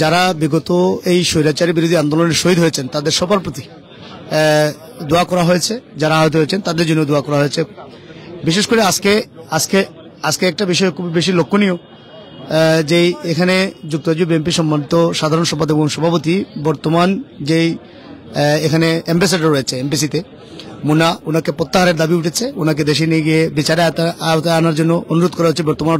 যারা বিগত এই স্বৈরাচারী বিরোধী আন্দোলনের শহীদ হয়েছেন তাদের সবার প্রতি দোয়া করা হয়েছে। যারা আহত হয়েছেন তাদের জন্য দোয়া করা হয়েছে। বিশেষ করে আজকে আজকে আজকে একটা বিষয় খুব বেশি লক্ষণীয়, যে এখানে যুক্তরাজ্য বিএনপি সম্মানিত সাধারণ সম্পাদক এবং সভাপতি বর্তমান যেই এখানে অ্যাম্বাসেডর রয়েছে এমপিসিতে মুনা, ওনাকে প্রত্যাহারের দাবি উঠেছে। ওনাকে দেশে নিয়ে গিয়ে বিচারে আওতায় আনার জন্য অনুরোধ করা হচ্ছে বর্তমান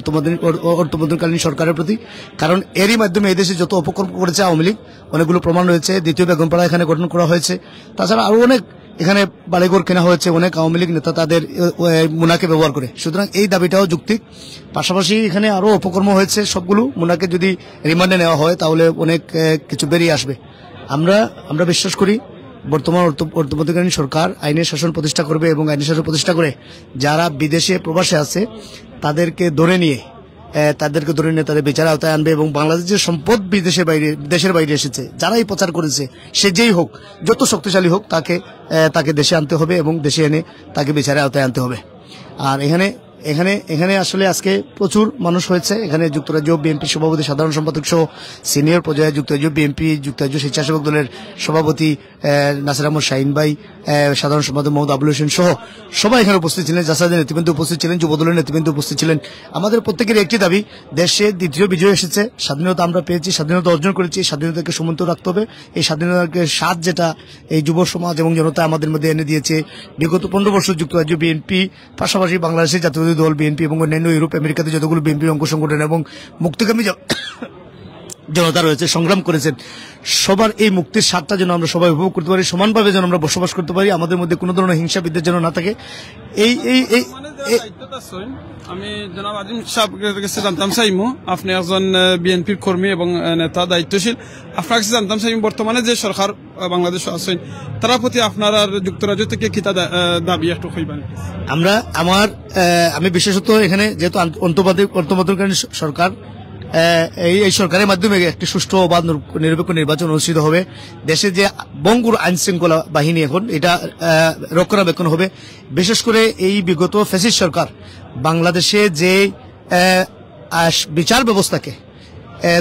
অন্তর্বর্তীকালীন সরকারের প্রতি। কারণ এরই মাধ্যমে এদেশে যত অপকর্ম করেছে আওয়ামী লীগ, অনেকগুলো প্রমাণ রয়েছে। দ্বিতীয় বেগমপাড়া এখানে গঠন করা হয়েছে। তাছাড়া আরো অনেক এখানে বাড়িঘর কেনা হয়েছে অনেক আওয়ামী লীগ নেতা তাদের মুনাকে ব্যবহার করে। সুতরাং এই দাবিটাও যৌক্তিক। পাশাপাশি এখানে আরো অপকর্ম হয়েছে সবগুলো। মুনাকে যদি রিমান্ডে নেওয়া হয় তাহলে অনেক কিছু বেরিয়ে আসবে। আমরা বিশ্বাস করি বর্তমান অন্তর্বর্তীকালীন সরকার আইনের শাসন প্রতিষ্ঠা করবে এবং আইনের শাসন প্রতিষ্ঠা করে যারা বিদেশে প্রবাসে আছে তাদেরকে ধরে নিয়ে তাদের বিচারে আওতায় আনবে এবং বাংলাদেশের সম্পদ দেশের বাইরে এসেছে যারা এই প্রচার করেছে, সে যেই হোক, যত শক্তিশালী হোক, তাকে দেশে আনতে হবে এবং দেশে এনে তাকে বিচারে আওতায় আনতে হবে। আর এখানে আসলে আজকে প্রচুর মানুষ হয়েছে। এখানে যুক্তরাজ্য বিএনপি সভাপতি সাধারণ সম্পাদক সহ সিনিয়র পর্যায়ে যুক্তরাজ্য বিএনপি, যুক্তরাজ্য স্বেচ্ছাসেবক দলের সভাপতি নাসির আহমদ শাহিন ভাই, সাধারণ সম্পাদক মোহাম্মদ আবুল হোসেন সহ সবাই এখানে উপস্থিত ছিলেন। জাসাদের নেতৃবৃন্দ উপস্থিত ছিলেন, যুবদলের নেতৃবৃন্দ উপস্থিত ছিলেন। আমাদের প্রত্যেকের একটি দাবি, দেশে দ্বিতীয় বিজয় এসেছে, স্বাধীনতা আমরা পেয়েছি, স্বাধীনতা অর্জন করেছি, স্বাধীনতাকে সমুন্নত রাখতে হবে। এই স্বাধীনতাকে স্বাদ যেটা এই যুব সমাজ এবং জনতা আমাদের মধ্যে এনে দিয়েছে বিগত 15 বছর যুক্তরাজ্য বিএনপি, পাশাপাশি বাংলাদেশের জাতীয়তাবাদী দল বিএনপি এবং অন্যান্য ইউরোপ আমেরিকাতে যতগুলো বিএনপি অঙ্গ সংগঠন এবং মুক্তিকামী জনতা রয়েছে সংগ্রাম করেছেন, সবার এই মুক্তির স্বাদটা যেন আমরা সবাই উপভোগ করতে পারি, সমানভাবে যেন আমরা বসবাস করতে পারি, আমাদের মধ্যে কোনো ধরনের হিংসা বিদ্বেষ যেন না থাকে। আমি জনাব আজিম সাহেবের কাছে জানতাম চাইমু, আপনি একজন বিএনপির কর্মী এবং নেতা, দায়িত্বশীল। আপনার কাছে জানতাম চাইমু, বর্তমানে যে সরকার বাংলাদেশ আছেন তার প্রতি আপনার আর যুক্তরাজ্য থেকে কিতা দাবি একটু কইবেন? আমি বিশেষত এখানে যেহেতু অন্তর্বর্তীকালীন সরকার, এই সরকারের মাধ্যমে একটি সুষ্ঠু ও নিরপেক্ষ নির্বাচন অনুষ্ঠিত হবে। দেশে যে বঙ্গুর আইন শৃঙ্খলা বাহিনী এখন এটা রক্ষণাবেক্ষণ হবে। বিশেষ করে এই বিগত ফ্যাসিস্ট সরকার বাংলাদেশে যে বিচার ব্যবস্থাকে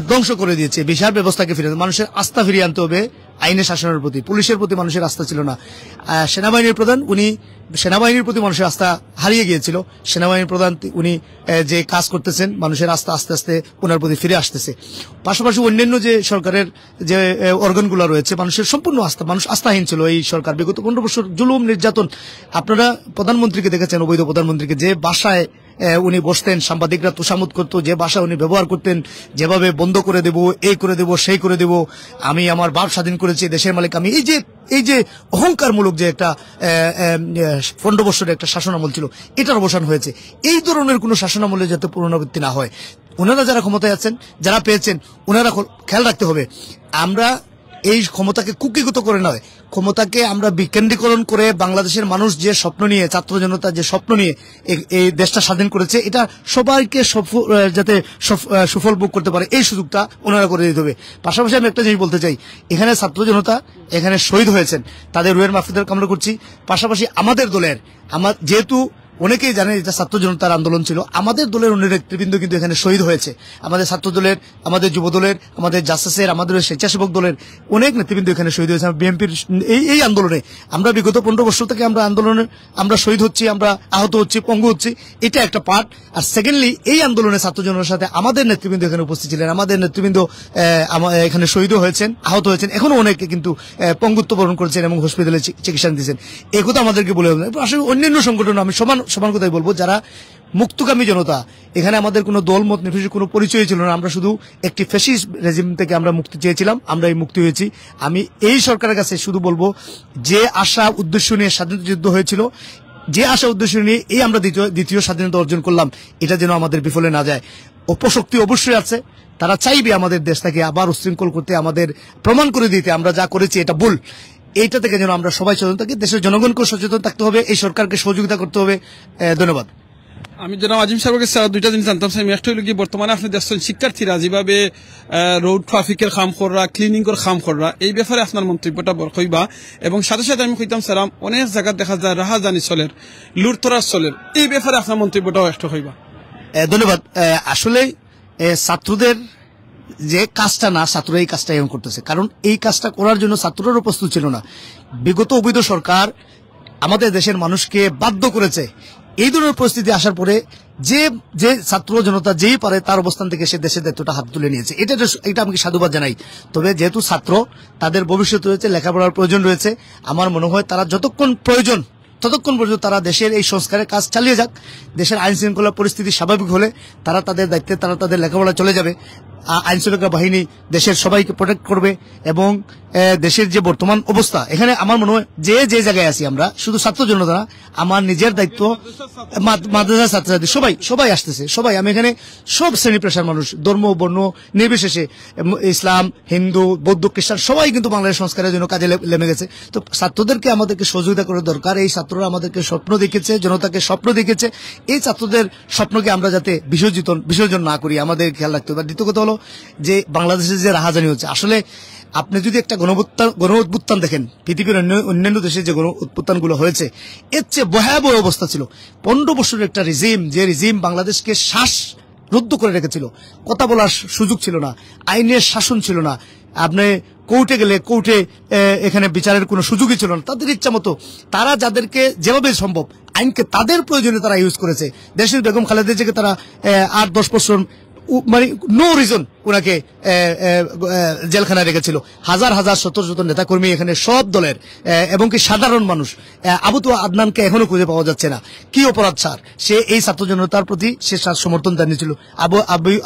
ধ্বংস করে দিয়েছে, বিচার ব্যবস্থাকে ফিরে মানুষের আস্থা ফিরিয়ে আনতে হবে। আইনের শাসনের প্রতি, পুলিশের প্রতি মানুষের আস্থা ছিল না। সেনাবাহিনীর প্রধান উনি সেনাবাহিনীর প্রতি মানুষের আস্থা হারিয়ে গিয়েছিল। সেনাবাহিনীর প্রধান উনি যে কাজ করতেছেন, মানুষের আস্থা আস্তে আস্তে ওনার প্রতি ফিরে আসতেছে। পাশাপাশি অন্যান্য যে সরকারের যে অর্গানগুলো রয়েছে, মানুষের সম্পূর্ণ আস্থা, মানুষ আস্থাহীন ছিল এই সরকার। বিগত 15 বছর জুলুম নির্যাতন, আপনারা প্রধানমন্ত্রীকে দেখেছেন, অবৈধ প্রধানমন্ত্রীকে, যে বাসায় উনি বসতেন, সাংবাদিকরা তোষামত করতো, যে ভাষা উনি ব্যবহার করতেন, যেভাবে বন্ধ করে দেব, এই করে দেব, সেই করে দেব, আমি আমার বাপ স্বাধীন করেছি, দেশের মালিক আমি, এই যে অহংকারমূলক যে একটা 15 বছরের একটা শাসনামল ছিল, এটার অবসান হয়েছে। এই ধরনের কোন শাসনামলে যাতে পুনরাবৃত্তি না হয়, ওনারা যারা ক্ষমতায় আছেন, যারা পেয়েছেন, ওনারা খেয়াল রাখতে হবে। আমরা এই ক্ষমতাকে কুকিগত করে নয়, ক্ষমতাকে আমরা বিকেন্দ্রীকরণ করে বাংলাদেশের মানুষ যে স্বপ্ন নিয়ে, ছাত্র জনতা যে স্বপ্ন নিয়ে এই দেশটা স্বাধীন করেছে, এটা সবাইকে যাতে সুফল ভোগ করতে পারে এই সুযোগটা ওনারা করে দিতে হবে। পাশাপাশি আমি একটা জিনিস বলতে চাই, এখানে ছাত্র জনতা এখানে শহীদ হয়েছেন, তাদের রুহের মাগফিরাত কামনা করছি। পাশাপাশি আমাদের দলের, যেহেতু অনেকেই জানেন এটা ছাত্র জনতার আন্দোলন ছিল, আমাদের দলের অন্য নেতৃবৃন্দ কিন্তু এখানে শহীদ হয়েছে। আমাদের ছাত্র দলের, আমাদের যুব দলের, আমাদের জাসাসের, আমাদের স্বেচ্ছাসেবক দলের অনেক নেতৃবৃন্দ এখানে শহীদ হয়েছে। বিএনপির এই আন্দোলনে আমরা বিগত 15 বছর থেকে আমরা শহীদ হচ্ছি, আমরা আহত হচ্ছি, পঙ্গু হচ্ছি, এটা একটা পার্ট। আর সেকেন্ডলি এই আন্দোলনে ছাত্র জনতার সাথে আমাদের নেতৃবৃন্দ এখানে উপস্থিত ছিলেন, আমাদের নেতৃবৃন্দ এখানে শহীদ হয়েছেন, আহত হয়েছেন, এখনো অনেকে কিন্তু পঙ্গুত্ব বরণ করেছেন এবং হসপিটালে চিকিৎসা দিয়েছেন। এই কথা আমাদেরকে বলে হবে। আসলে অন্যান্য সংগঠন আমি সমান কথাই বলবো, যারা মুক্তকামী জনতা, এখানে আমাদের কোনো দলমত নির্বিশেষে কোনো পরিচয় ছিল না। আমরা শুধু একটি ফ্যাসিস্ট রেজিম থেকে আমরা মুক্তি চেয়েছিলাম, আমরা এই মুক্তি হয়েছি। আমি এই সরকারের কাছে শুধু বলবো, যে আশা উদ্দেশ্য নিয়ে স্বাধীনতা যুদ্ধ হয়েছিল, যে আশা উদ্দেশ্য নিয়ে এই আমরা দ্বিতীয় স্বাধীনতা অর্জন করলাম, এটা যেন আমাদের বিফলে না যায়। অপশক্তি অবশ্যই আছে, তারা চাইবে আমাদের দেশটাকে আবার উচ্ছৃঙ্খল করতে, আমাদের প্রমাণ করে দিতে আমরা যা করেছি এটা ভুল। এইটা থেকে যেন আমরা সবাই সচেতন থাকি, দেশের জনগণকে সচেতন থাকতে হবে, এই সরকারকে সহযোগিতা করতে হবে। ধন্যবাদ। আমি জনাব আজিম সাহেবের কাছে দুইটা জিনিস জানতাম চাই। একটা হলো কি, বর্তমানে আপনি দেখছেন শিক্ষার্থীরা যেভাবে রোড ট্রাফিকের কাম করা, ক্লিনিং এর কাম করা, এই ব্যাপারে আপনার মন্তব্যটা কইবা। এবং সাথে সাথে আমি কইতাম সালাম, অনেক জায়গা দেখা যায় রাহাজানি চলের, লুটতরাজ চলের, এই ব্যাপারে আপনার মন্তব্যটাও একটু কইবা। ধন্যবাদ। আসলে ছাত্রদের যে কাজটা না, ছাত্ররা এই কাজটা এখন করতেছে, কারণ এই কাজটা করার জন্য ছাত্ররাও প্রস্তুত ছিল না। বিগত অবৈধ সরকার আমাদের দেশের মানুষকে বাধ্য করেছে। এই ধরনের পরিস্থিতি আসার পরে যে যে ছাত্র জনতা যেই পারে তার অবস্থান থেকে সে দেশের দায়িত্বটা হাত তুলে নিয়েছে। এটা আমি সাধুবাদ জানাই। তবে যেহেতু ছাত্র, তাদের ভবিষ্যৎ রয়েছে, লেখাপড়ার প্রয়োজন রয়েছে। আমার মনে হয় তারা যতক্ষণ প্রয়োজন ততক্ষণ পর্যন্ত তারা দেশের এই সংস্কারের কাজ চালিয়ে যাক। দেশের আইন শৃঙ্খলা পরিস্থিতি স্বাভাবিক হলে তারা তাদের দায়িত্বে, তারা তাদের লেখাপড়া চলে যাবে। আইন শৃঙ্খলা বাহিনী দেশের সবাইকে প্রোটেক্ট করবে এবং দেশের যে বর্তমান অবস্থা, এখানে আমার মনে হয় যে যে জায়গায় আছি আমরা, শুধু ছাত্র জনতা না, আমার নিজের দায়িত্ব, মাদ্রাসার ছাত্রছাত্রী সবাই আসতেছে, সবাই। আমি এখানে সব শ্রেণী পেশার মানুষ, ধর্ম বর্ণ নির্বিশেষে, ইসলাম, হিন্দু, বৌদ্ধ, খ্রিস্টান সবাই কিন্তু বাংলাদেশ সংস্কারের জন্য কাজে নেমে গেছে। তো ছাত্রদেরকে আমাদেরকে সহযোগিতা করা দরকার। এই ছাত্ররা আমাদেরকে স্বপ্ন দেখেছে, জনতাকে স্বপ্ন দেখেছে। এই ছাত্রদের স্বপ্নকে আমরা যাতে বিসর্জন না করি, আমাদের খেয়াল রাখতে হবে। দ্বিতীয় কথা হলো যে বাংলাদেশের যে রাহাজানি হচ্ছে, আসলে আপনি যদি একটা গণ উত্থান দেখেন, পৃথিবীর অন্যান্য দেশে যে গণ উত্থানগুলো হয়েছে, এর চেয়ে ভয়াবহ অবস্থা ছিল। 15 বছরের একটা রিজিম, যে রিজিম বাংলাদেশকে শ্বাসরুদ্ধ করে রেখেছিল। কথা বলার সুযোগ ছিল না, আইনের শাসন ছিল না, আপনি কোর্টে গেলে কোর্টে এখানে বিচারের কোনো সুযোগই ছিল না। তাদের ইচ্ছা মতো তারা যাদেরকে যেভাবে সম্ভব আইনকে তাদের প্রয়োজনে তারা ইউজ করেছে। দেশের বেগম খালেদা জিয়াকে তারা 8-10 বছর মানে নো রিজন ওনাকে জেলখানায় রেখেছিল। হাজার হাজার শত শত নেতাকর্মী এখানে সব দলের এবং কি সাধারণ মানুষ, আবু তো আদনানকে এখনো খুঁজে পাওয়া যাচ্ছে না। কি অপরাধ স্যার, সে এই ছাত্র জনতার প্রতি সে সমর্থন জানিয়েছিল।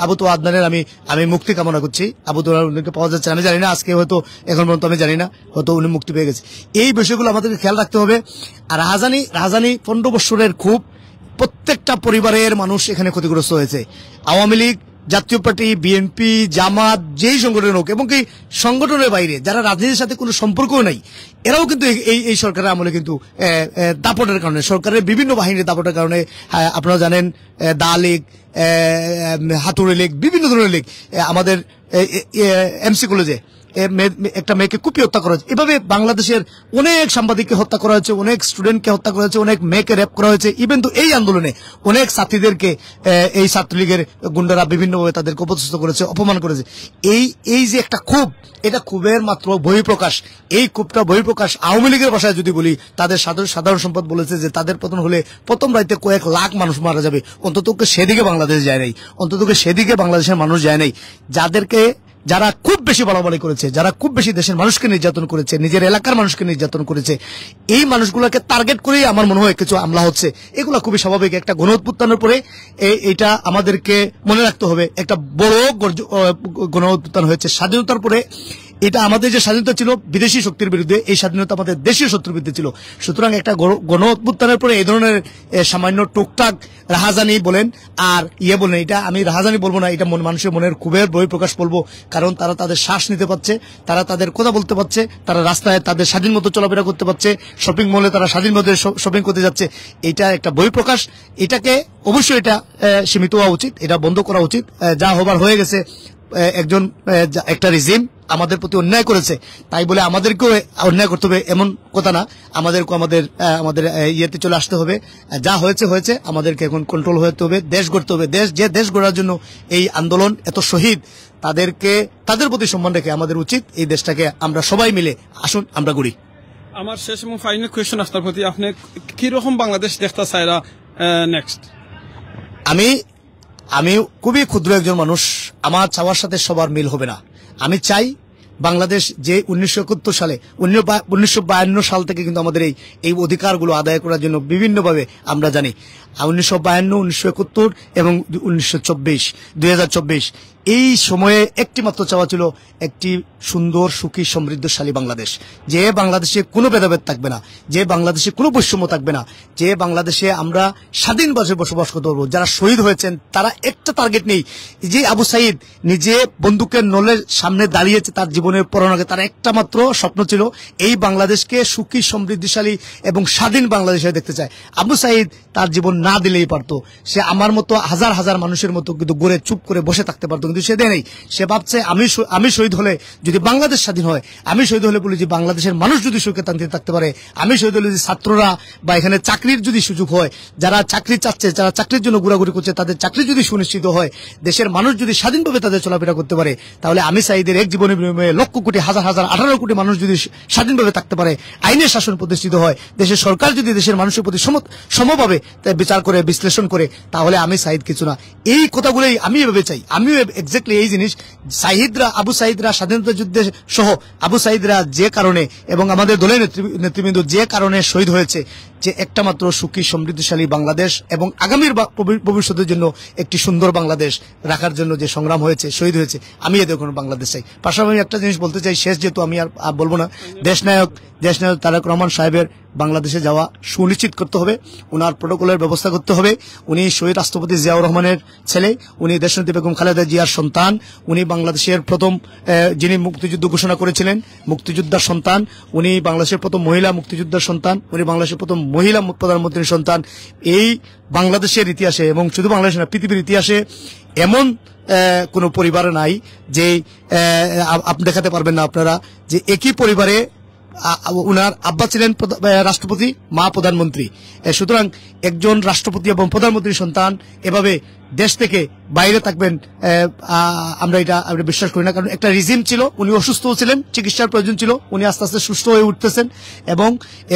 আবু তো আদনানের আমি মুক্তি কামনা করছি। আবু তো আদনানকে পাওয়া যাচ্ছে না, আমি জানি না, আজকে হয়তো এখন পর্যন্ত আমি জানি না, হয়তো উনি মুক্তি পেয়ে গেছে। এই বিষয়গুলো আমাদেরকে খেয়াল রাখতে হবে। আর রাহাজানি 15 বছরের খুব, প্রত্যেকটা পরিবারের মানুষ এখানে ক্ষতিগ্রস্ত হয়েছে। আওয়ামী লীগ, জাতীয় পার্টি, বিএনপি, জামাত, যেই সংগঠন হোক, এবং কি সংগঠনের বাইরে যারা রাজনীতির সাথে কোনো সম্পর্কও নাই, এরাও কিন্তু এই সরকারের আমলে কিন্তু দাপটের কারণে, সরকারের বিভিন্ন বাহিনীর দাপটের কারণে, আপনারা জানেন দা লীগ, হাতুড়ি লীগ, বিভিন্ন ধরনের লীগ, আমাদের এমসি কলেজে একটা মেয়েকে কুপিয়ে হত্যা করা হয়েছে। এভাবে বাংলাদেশের অনেক সাংবাদিককে হত্যা করা হয়েছে, অনেক স্টুডেন্টকে হত্যা করা হয়েছে, অনেক মেয়েকে রেপ করা হয়েছে। ইভেন তো এই আন্দোলনে অনেক ছাত্রীদেরকে এই ছাত্রলীগের গুন্ডারা বিভিন্নভাবে তাদেরকে অপদস্থ করেছে, অপমান করেছে। এই যে একটা ক্ষোভ, এটা ক্ষোভের মাত্র বহিঃপ্রকাশ। এই ক্ষোভটা বহিঃপ্রকাশ আওয়ামী লীগের ভাষায় যদি বলি, তাদের সাধারণ সম্পদ বলেছে যে তাদের পতন হলে প্রথম রাইতে কয়েক লাখ মানুষ মারা যাবে। অন্তত সেদিকে বাংলাদেশ যায় নাই, অন্তত সেদিকে বাংলাদেশের মানুষ যায় নাই। যারা খুব বেশি বাড়াবাড়ি করেছে, যারা খুব বেশি দেশের মানুষকে নির্যাতন করেছে, নিজের এলাকার মানুষকে নির্যাতন করেছে, এই মানুষগুলোকে টার্গেট করেই আমার মনে হয় কিছু হামলা হচ্ছে। এগুলো খুবই স্বাভাবিক। একটা গণ উত্থানের পরে এটা আমাদেরকে মনে রাখতে হবে, একটা বড় গণ উত্থান হয়েছে। স্বাধীনতার পরে এটা আমাদের যে স্বাধীনতা ছিল বিদেশি শক্তির বিরুদ্ধে, এই স্বাধীনতা আমাদের দেশীয় শত্রুর বিরুদ্ধে ছিল। সুতরাং একটা গণ উত্থানের পরে এই ধরনের সামান্য টুকটাক রাহাজানি বলেন আর বলেন, এটা আমি রাহাজানি বলবো না, এটা মানুষের মনের ক্ষোভের বহিঃপ্রকাশ বলবো। কারণ তারা তাদের শ্বাস নিতে পারছে, তারা তাদের কথা বলতে পারছে, তারা রাস্তায় তাদের স্বাধীন মতো চলাফেরা করতে পারছে, শপিং মলে তারা স্বাধীন মতো শপিং করতে যাচ্ছে। এটা একটা বহিঃপ্রকাশ। এটাকে অবশ্যই এটা সীমিত হওয়া উচিত, এটা বন্ধ করা উচিত। যা হবার হয়ে গেছে, একটা রিজিম আমাদের প্রতি অন্যায় করেছে, তাই বলে আমাদেরকেও অন্যায় করতে হবে এমন কথা না। আমাদেরকে আমাদের ইয়েতে চলে আসতে হবে। যা হয়েছে হয়েছে, আমাদেরকে এখন কন্ট্রোল হতে হবে, দেশ গড়তে হবে। দেশ গড়ার জন্য এই আন্দোলন, এত শহীদ, তাদের প্রতি সম্মান রেখে আমাদের উচিত এই দেশটাকে আমরা সবাই মিলে আসুন আমরা গড়ি। আমার শেষ এবং ফাইনাল কোয়েশ্চন আপনার প্রতি, আপনি কিরকম বাংলাদেশ দেখতে চাইরা নেক্সট? আমি খুবই ক্ষুদ্র একজন মানুষ, আমার চাওয়ার সাথে সবার মিল হবে না। আমি চাই বাংলাদেশ যে 1971 সালে 1952 সাল থেকে কিন্তু আমাদের এই অধিকারগুলো আদায় করার জন্য বিভিন্নভাবে আমরা জানি, 1952, 1971 এবং 2024 এই সময়ে একটি মাত্র চাওয়া ছিল, একটি সুন্দর, সুখী, সমৃদ্ধশালী বাংলাদেশ, যে বাংলাদেশে কোনো ভেদাভেদ থাকবে না, যে বাংলাদেশে কোনো বৈষম্য থাকবে না, যে বাংলাদেশে আমরা স্বাধীনভাবে বসবাস করতে পারবো। যারা শহীদ হয়েছেন তারা একটা টার্গেট নেই, যে আবু সাইদ নিজে বন্দুকের নলের সামনে দাঁড়িয়েছে, তার জীবনের পরনাকে তার একটা মাত্র স্বপ্ন ছিল এই বাংলাদেশকে সুখী, সমৃদ্ধিশালী এবং স্বাধীন বাংলাদেশে দেখতে চায়। আবু সাইদ তার জীবন না দিলেই পারতো, সে আমার মতো হাজার হাজার মানুষের মতো কিন্তু গড়ে চুপ করে বসে থাকতে পারতো। কিন্তু সে দেয় নাই। সে ভাবছে আমি শহীদ হলে যদি বাংলাদেশ স্বাধীন হয়, আমি শহীদ হলে বলি যে বাংলাদেশের মানুষ যদি সুখে শান্তিতে থাকতে পারে, আমি শহীদ হলে যে ছাত্ররা বা এখানে চাকরির যদি সুযোগ হয়, যারা চাকরি চাচ্ছে, যারা চাকরির জন্য ঘোরাঘুরি করছে, তাদের চাকরি যদি সুনিশ্চিত হয়, দেশের মানুষ যদি স্বাধীনভাবে তাদের চলাফেরা করতে পারে, তাহলে আমি সাঈদের এক জীবনের বিনিময়ে লক্ষ কোটি হাজার হাজার 18 কোটি মানুষ যদি স্বাধীনভাবে থাকতে পারে, আইনের শাসন প্রতিষ্ঠিত হয়, দেশের সরকার যদি দেশের মানুষের প্রতি সমভাবে বিচার করে বিশ্লেষণ করে, তাহলে আমি সাঈদ কিছু না। এই কথাগুলোই আমি এভাবে চাই। আমিও এক্স্যাক্টলি এই জিনিস আবু সাঈদরা স্বাধীনতা যুদ্ধে সহ আবু সাঈদরা যে কারণে এবং আমাদের দলের নেতৃবৃন্দ যে কারণে শহীদ হয়েছে, যে একটা মাত্র সুখী সমৃদ্ধশালী বাংলাদেশ এবং আগামীর ভবিষ্যতের জন্য একটি সুন্দর বাংলাদেশ রাখার জন্য যে সংগ্রাম হয়েছে, শহীদ হয়েছে, আমি এদের কোনো বাংলাদেশ চাই। পাশাপাশি একটা জিনিস বলতে চাই, শেষ যেহেতু আমি আর বলবো না, দেশনায়ক তারেক রহমান সাহেবের বাংলাদেশে যাওয়া সুনিশ্চিত করতে হবে, ওনার প্রোটোকলের ব্যবস্থা করতে হবে। উনি শহীদ রাষ্ট্রপতি জিয়াউর রহমানের ছেলে, উনি দেশনেত্রী বেগম খালেদা জিয়ার সন্তান, উনি বাংলাদেশের প্রথম যিনি মুক্তিযুদ্ধ ঘোষণা করেছিলেন, মুক্তিযোদ্ধার সন্তান, উনি বাংলাদেশের প্রথম মহিলা মুক্তিযোদ্ধার সন্তান, উনি বাংলাদেশের প্রথম মহিলা প্রধানমন্ত্রীর সন্তান। এই বাংলাদেশের ইতিহাসে এবং শুধু বাংলাদেশ না, পৃথিবীর ইতিহাসে এমন কোন পরিবার নাই যে আপনি দেখাতে পারবেন না আপনারা যে একই পরিবারে উনার আব্বা ছিলেন রাষ্ট্রপতি, মা প্রধানমন্ত্রী। সুতরাং একজন রাষ্ট্রপতি এবং প্রধানমন্ত্রীর সন্তান এভাবে দেশ থেকে বাইরে থাকবেন, আমরা বিশ্বাস করি না। কারণ একটা রিজিম ছিল, উনি অসুস্থ ছিলেন, চিকিৎসার প্রয়োজন ছিল, উনি আস্তে আস্তে সুস্থ হয়ে উঠতেছেন এবং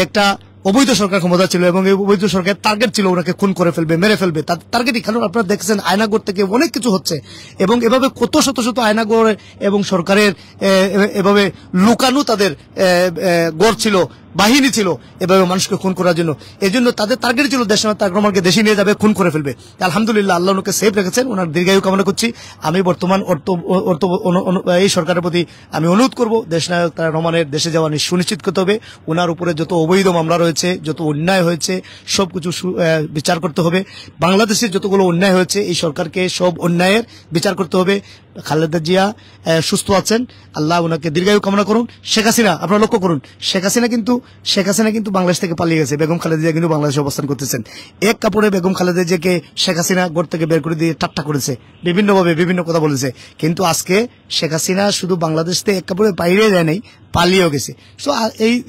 একটা অবৈধ সরকার ক্ষমতা ছিল এবং এই অবৈধ সরকার টার্গেট ছিল ওনাকে খুন করে ফেলবে, মেরে ফেলবে। তার টার্গেটই, কারণ আপনারা দেখছেন আয়নাগর থেকে অনেক কিছু হচ্ছে এবং এভাবে কত শত শত আয়নাগর এবং সরকারের এভাবে লুকানো তাদের গড় ছিল, বাহিনী ছিল এভাবে মানুষকে খুন করার জন্য। এই জন্য তাদের টার্গেট ছিল দেশনায়ক তারেক রহমানকে দেশে নিয়ে যাবে, খুন করে ফেলবে। আলহামদুলিল্লাহ, আল্লাহ ওনাকে সেফ রেখেছেন, ওনার দীর্ঘায়ু কামনা করছি। আমি বর্তমান এই সরকারের প্রতি আমি অনুরোধ করব, দেশনায়ক তারেক রহমানের দেশে যাওয়া সুনিশ্চিত করতে হবে। ওনার উপরে যত অবৈধ মামলা রয়েছে, যত অন্যায় হয়েছে, সবকিছু বিচার করতে হবে। বাংলাদেশের যতগুলো অন্যায় হয়েছে, এই সরকারকে সব অন্যায়ের বিচার করতে হবে। খালেদা জিয়া সুস্থ আছেন, আল্লাহ ওনাকে দীর্ঘায়ু কামনা করুন। শেখ হাসিনা, আপনারা লক্ষ্য করুন, শেখ হাসিনা কিন্তু বাংলাদেশ থেকে পালিয়ে গেছে, বেগম খালেদা জিয়া কিন্তু বাংলাদেশে অবস্থান করতেছেন। এক কাপড়ে বেগম খালেদা জিয়াকে শেখ হাসিনা ঘর থেকে বের করে দিয়ে ঠাট্টা করেছে, বিভিন্নভাবে বিভিন্ন কথা বলেছে। কিন্তু আজকে শেখ হাসিনা শুধু বাংলাদেশ থেকে এক কাপড়ে বাইরে যায় নাই, পালিয়েও গেছে। সো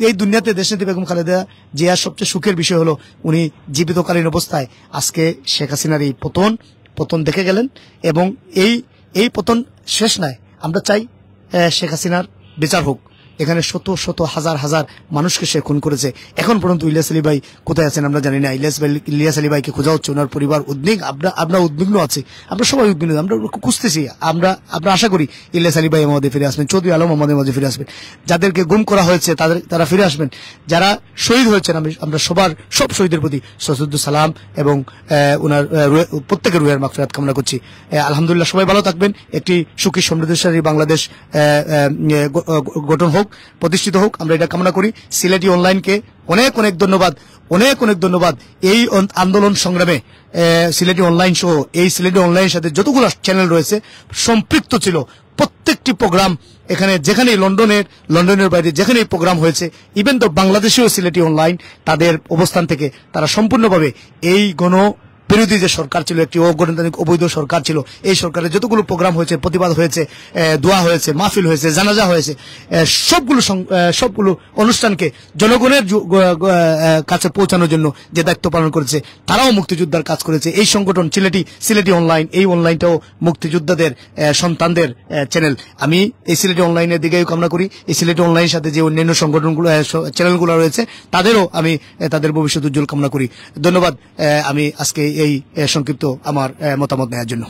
এই দুনিয়াতে দেশনেত্রী বেগম খালেদা জিয়ার সবচেয়ে সুখের বিষয় হলো উনি জীবিতকালীন অবস্থায় আজকে শেখ হাসিনার এই পতন দেখে গেলেন এবং এই পতন শেষ নয়। আমরা চাই শেখ হাসিনার বিচার হোক। এখানে শত শত হাজার হাজার মানুষকে সে খুন করেছে। এখন পর্যন্ত ইলিয়াস আলী ভাই কোথায় আছেন আমরা জানি না। ইলিয়াস আলী ভাইকে খোঁজা হচ্ছে, ওনার পরিবার উদ্বিগ্ন, আমরা উদ্বিগ্ন আছি, আমরা সবাই উদ্বিগ্ন, আমরা খুঁজতেছি। আমরা আশা করি ইলিয়াস আলী ভাই আমাদের ফিরে আসবেন, চৌধুরী আলম আমাদের মাঝে ফিরে আসবেন, যাদেরকে গুম করা হয়েছে তারা ফিরে আসবেন, যারা শহীদ হয়েছেন আমরা সব শহীদের প্রতি সশ্রদ্ধ সালাম এবং ওনার প্রত্যেকের রুহের মাগফিরাত কামনা করছি। আলহামদুলিল্লাহ, সবাই ভালো থাকবেন। একটি সুখী সমৃদ্ধশালী বাংলাদেশ গঠন হোক, প্রতিষ্ঠিত হোক, আমরা এটা কামনা করি। সিলেটি অনলাইনকে অনেক অনেক ধন্যবাদ। এই আন্দোলন সংগ্রামে সিলেটি অনলাইন সহ এই সিলেটি অনলাইনের সাথে যতগুলো চ্যানেল রয়েছে সম্পৃক্ত ছিল। প্রত্যেকটি প্রোগ্রাম এখানে যেখানেই লন্ডনের বাইরে যেখানেই প্রোগ্রাম হয়েছে, ইভেন তো বাংলাদেশেও সিলেটি অনলাইন তাদের অবস্থান থেকে তারা সম্পূর্ণভাবে এই বিরোধী যে সরকার ছিল, একটি অগণতান্ত্রিক অবৈধ সরকার ছিল, এই সরকারের যতগুলো প্রোগ্রাম হয়েছে, প্রতিবাদ হয়েছে, দোয়া হয়েছে, মাহফিল হয়েছে, জানাজা হয়েছে, সবগুলো অনুষ্ঠানকে জনগণের কাছে পৌঁছানোর জন্য যে দায়িত্ব পালন করেছে, তারাও মুক্তিযোদ্ধার কাজ করেছে। এই সংগঠন সিলেটি অনলাইন, এই অনলাইনটাও মুক্তিযোদ্ধাদের সন্তানদের চ্যানেল। আমি এই সিলেটি অনলাইনের দিকেও কামনা করি। এই সিলেটি অনলাইনের সাথে যে অন্যান্য সংগঠনগুলো চ্যানেলগুলো রয়েছে, তাদেরও আমি তাদের ভবিষ্যৎ উজ্জ্বল কামনা করি। ধন্যবাদ আমি আজকে এই সংক্ষিপ্ত আমার মতামত নেওয়ার জন্য।